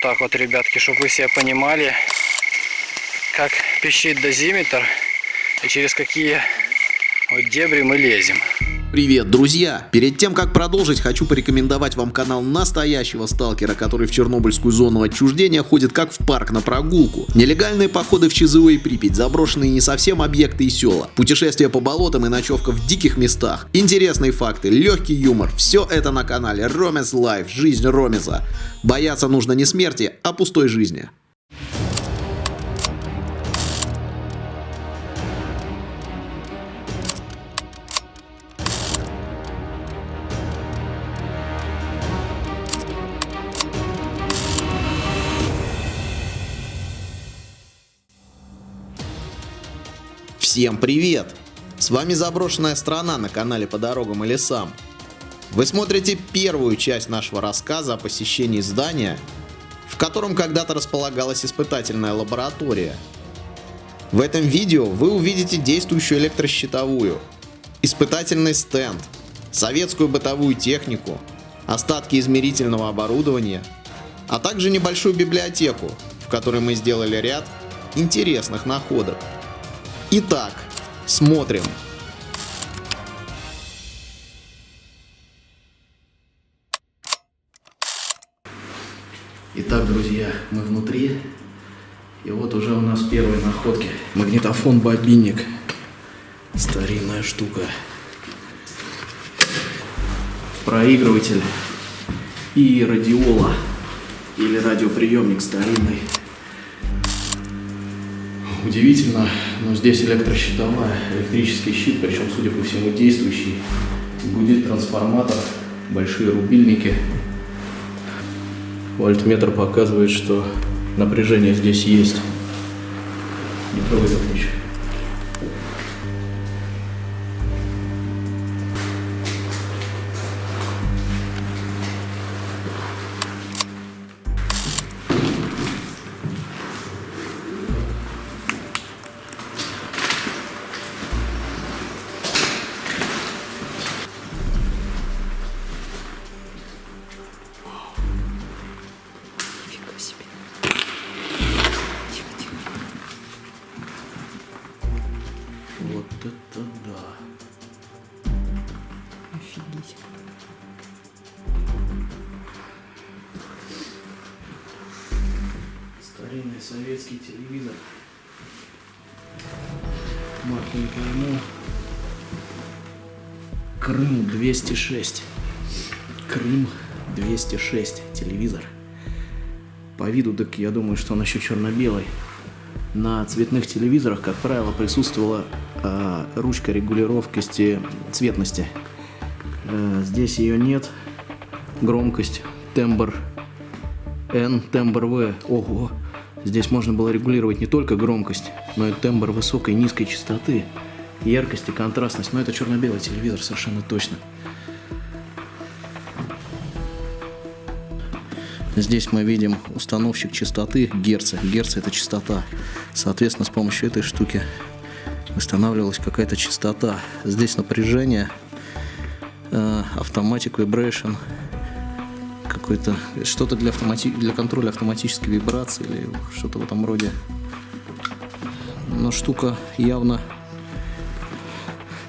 так вот, ребятки, чтобы вы себе понимали, как пищит дозиметр и через какие вот дебри мы лезем. Привет, друзья! Перед тем, как продолжить, хочу порекомендовать вам канал настоящего сталкера, который в Чернобыльскую зону отчуждения ходит как в парк на прогулку. Нелегальные походы в ЧЗО и Припять, заброшенные не совсем объекты и села, путешествия по болотам и ночевка в диких местах, интересные факты, легкий юмор — все это на канале Ромес Лайф. Жизнь Ромеса. Бояться нужно не смерти, а пустой жизни. Всем привет! С вами Заброшенная страна на канале По дорогам и лесам. Вы смотрите первую часть нашего рассказа о посещении здания, в котором когда-то располагалась испытательная лаборатория. В этом видео вы увидите действующую электрощитовую, испытательный стенд, советскую бытовую технику, остатки измерительного оборудования, а также небольшую библиотеку, в которой мы сделали ряд интересных находок. Итак, смотрим. Итак, друзья, мы внутри. И вот уже у нас первые находки. Магнитофон-бобинник. Старинная штука. Проигрыватель. И радиола. Или радиоприемник старинный. Удивительно, но здесь электрощитовая, электрический щит, причем, судя по всему, действующий. Гудит трансформатор, большие рубильники. Вольтметр показывает, что напряжение здесь есть. Не трогай за плечо. Вот это да. Офигеть. Старинный советский телевизор. Марку не пойму. Крым 206. Крым 206. Телевизор. По виду, так я думаю, что он еще черно-белый. На цветных телевизорах, как правило, присутствовала ручка регулировки цветности. Здесь ее нет. Громкость, тембр N, тембр V. Ого! Здесь можно было регулировать не только громкость, но и тембр высокой и низкой частоты, яркость и контрастность. Но это черно-белый телевизор, совершенно точно. Здесь мы видим установщик частоты герцы. Герцы — это частота. Соответственно, с помощью этой штуки устанавливалась какая-то частота. Здесь напряжение, автоматик, vibration, какой-то что-то для контроля автоматической вибрации или что-то в этом роде. Но штука явно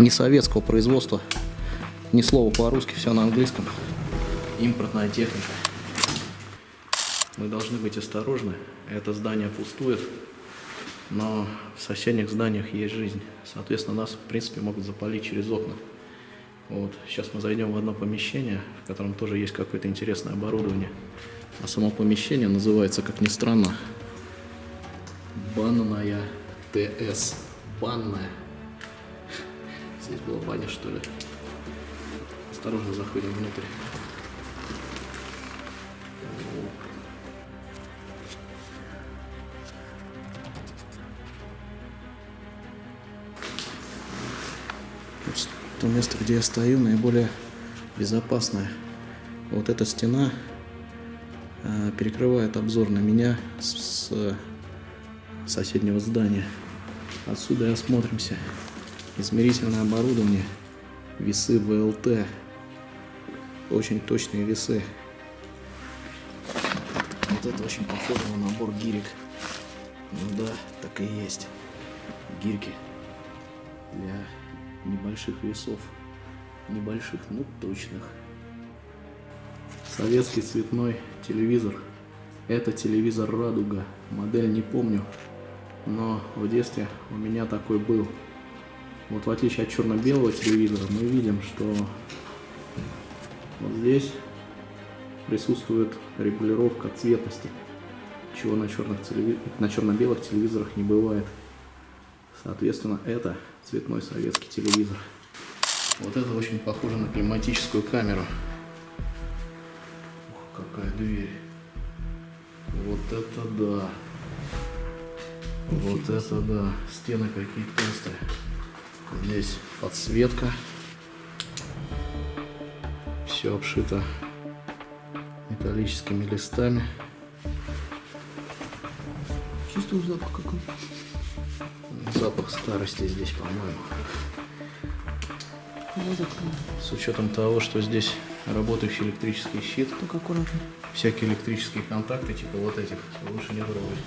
не советского производства. Ни слова по-русски, все на английском. Импортная техника. Мы должны быть осторожны. Это здание пустует, но в соседних зданиях есть жизнь. Соответственно, нас, в принципе, могут запалить через окна. Вот. Сейчас мы зайдем в одно помещение, в котором тоже есть какое-то интересное оборудование. А само помещение называется, как ни странно, банная ТС. Банная. Здесь была баня, что ли? Осторожно заходим внутрь. То место, где я стою, наиболее безопасное. Вот эта стена перекрывает обзор на меня с соседнего здания. Отсюда и осмотримся. Измерительное оборудование, весы ВЛТ, очень точные весы. Вот это очень похоже на набор гирек. Ну да, так и есть. Гирьки для небольших весов. Небольших, но точных. Советский цветной телевизор. Это телевизор «Радуга». Модель не помню, но в детстве у меня такой был. Вот в отличие от черно-белого телевизора, мы видим, что вот здесь присутствует регулировка цветности, чего на черно-белых телевизорах не бывает. Соответственно, это цветной советский телевизор. Вот это очень похоже на климатическую камеру. Ух, какая дверь. Вот это да. Вот это да. Стены какие толстые. Здесь подсветка. Все обшито металлическими листами. Чувствую запах какой. Запах старости здесь, по-моему. Вот закрою. С учетом того, что здесь работающий электрический щит, Только аккуратно. всякие электрические контакты, типа вот этих, лучше не трогать.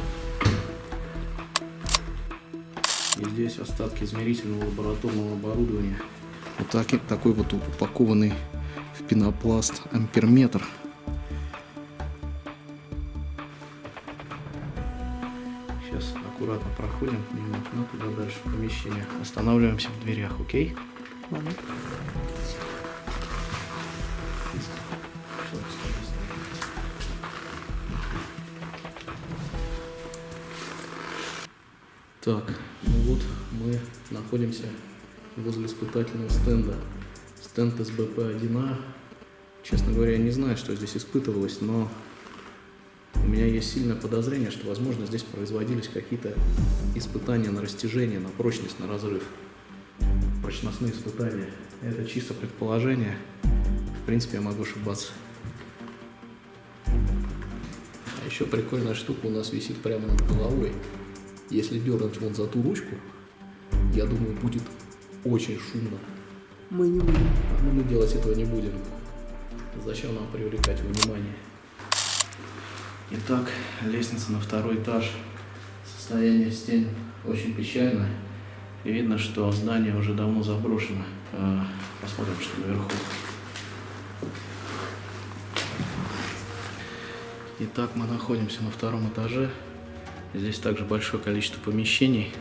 И здесь остатки измерительного лабораторного оборудования. Вот такой вот упакованный в пенопласт амперметр. Сейчас аккуратно проходим мимо окна, туда дальше в помещение. Останавливаемся в дверях, окей? Ладно. Так, ну вот мы находимся возле испытательного стенда. Стенд СБП-1А. Честно говоря, я не знаю, что здесь испытывалось, но у меня есть сильное подозрение, что, возможно, здесь производились какие-то испытания на растяжение, на прочность, на разрыв. Прочностные испытания. Это чисто предположение. В принципе, я могу ошибаться. А еще прикольная штука у нас висит прямо над головой. Если дернуть вон за ту ручку, я думаю, будет очень шумно. Мы не будем. Но мы делать этого не будем. Зачем нам привлекать внимание? Итак, лестница на второй этаж. Состояние стен очень печальное. И видно, что здание уже давно заброшено. Посмотрим, что наверху. Итак, мы находимся на втором этаже. Здесь также большое количество помещений.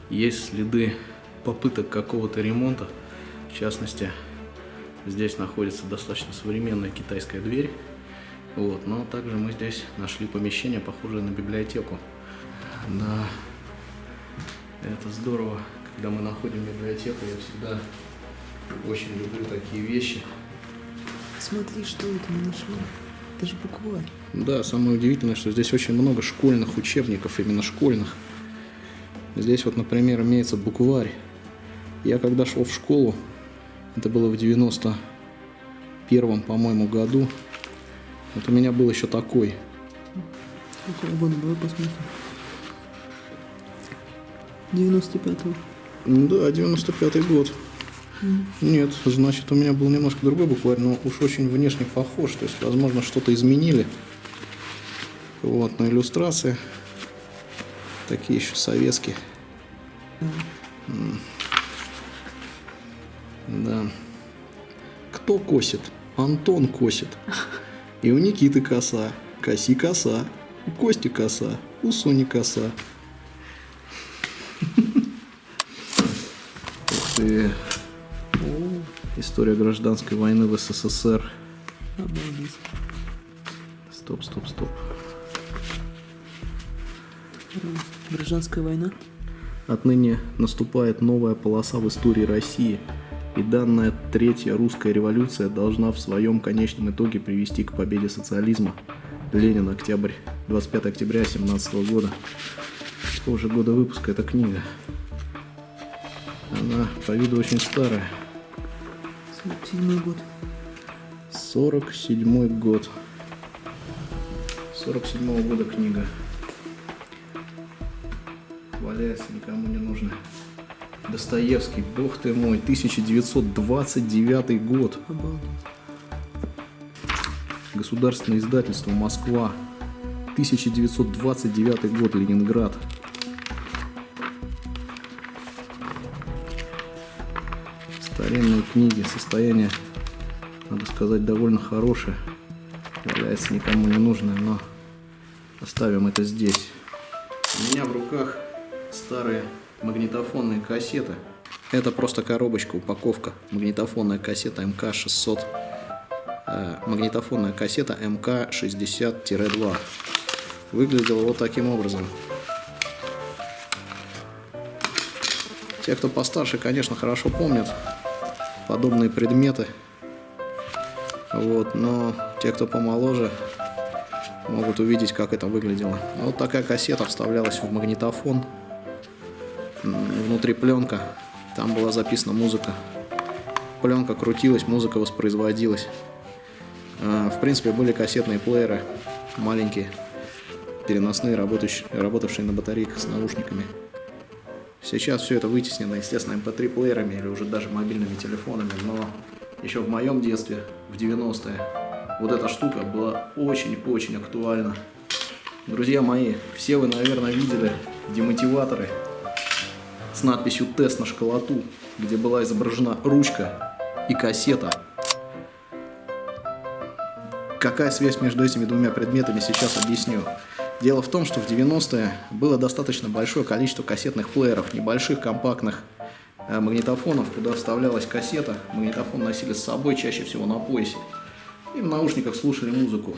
Есть следы попыток какого-то ремонта. В частности, здесь находится достаточно современная китайская дверь. Вот. Но также мы здесь нашли помещение, похожее на библиотеку. Да, это здорово. Когда мы находим библиотеку, я всегда очень люблю такие вещи. Смотри, что это мы нашли. Это же букварь. Да, самое удивительное, что здесь очень много школьных учебников, именно школьных. Здесь вот, например, имеется букварь. Я когда шел в школу, это было в 91-м, по-моему, году, вот у меня был еще такой. Какого года было, посмотрим. 95-го. Да, 95-й год. Нет, значит, у меня был немножко другой букварь, но уж очень внешне похож. То есть, возможно, что-то изменили. Вот, на иллюстрации. Такие еще советские. Да. Кто косит? Антон косит. И у Никиты коса. Коси коса. У Кости коса. У Сони коса. Ух ты. История гражданской войны в СССР. Обалдеть. Стоп. Гражданская война. Отныне наступает новая полоса в истории России, и данная третья русская революция должна в своем конечном итоге привести к победе социализма. Ленин, октябрь, 25 октября 17 года. Какого же года выпуска эта книга? Она по виду очень старая. 47-й год. 47-й год. 47-го года книга. Валяется, никому не нужно. Достоевский, бог ты мой, 1929 год. Обалдеть. Государственное издательство «Москва». 1929 год, Ленинград. Старинные книги, состояние, надо сказать, довольно хорошее. Валяется никому не нужное, но оставим это здесь. У меня в руках старые магнитофонные кассеты. Это просто коробочка, упаковка. Магнитофонная кассета МК-600. Магнитофонная кассета МК-60-2. Выглядела вот таким образом. Те, кто постарше, конечно, хорошо помнят подобные предметы. Вот, но те, кто помоложе, могут увидеть, как это выглядело. Вот такая кассета вставлялась в магнитофон. Внутри пленка. Там была записана музыка. Пленка крутилась, музыка воспроизводилась. В принципе, были кассетные плееры, маленькие, переносные, работавшие на батарейках с наушниками. Сейчас все это вытеснено, естественно, MP3 плеерами или уже даже мобильными телефонами, но еще в моем детстве, в 90-е, вот эта штука была очень-очень актуальна. Друзья мои, все вы, наверное, видели демотиваторы с надписью «Тест на школоту», где была изображена ручка и кассета. Какая связь между этими двумя предметами, сейчас объясню. Дело в том, что в 90-е было достаточно большое количество кассетных плееров, небольших компактных магнитофонов, куда вставлялась кассета. Магнитофон носили с собой, чаще всего на поясе. И в наушниках слушали музыку.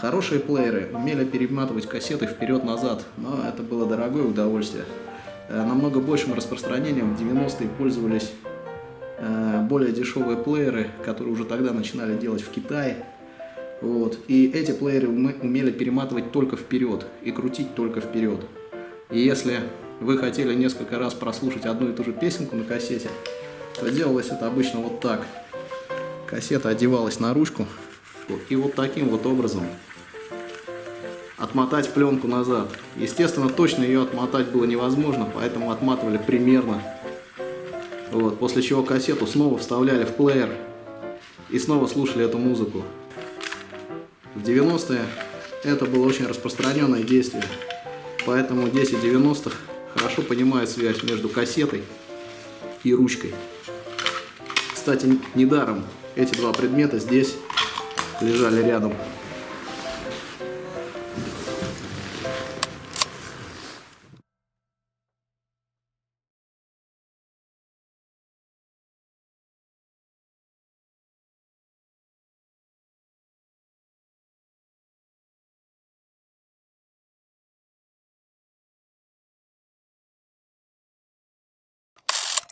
Хорошие плееры умели перематывать кассеты вперед-назад, но это было дорогое удовольствие. Намного большим распространением в 90-е пользовались более дешевые плееры, которые уже тогда начинали делать в Китае. Вот. И эти плееры умели перематывать только вперед и крутить только вперед. И если вы хотели несколько раз прослушать одну и ту же песенку на кассете, то делалось это обычно вот так. Кассета одевалась на ручку и вот таким вот образом отмотать пленку назад. Естественно, точно ее отмотать было невозможно, поэтому отматывали примерно. Вот. После чего кассету снова вставляли в плеер и снова слушали эту музыку. В 90-е это было очень распространенное действие, поэтому дети 90-х хорошо понимают связь между кассетой и ручкой. Кстати, недаром эти два предмета здесь лежали рядом.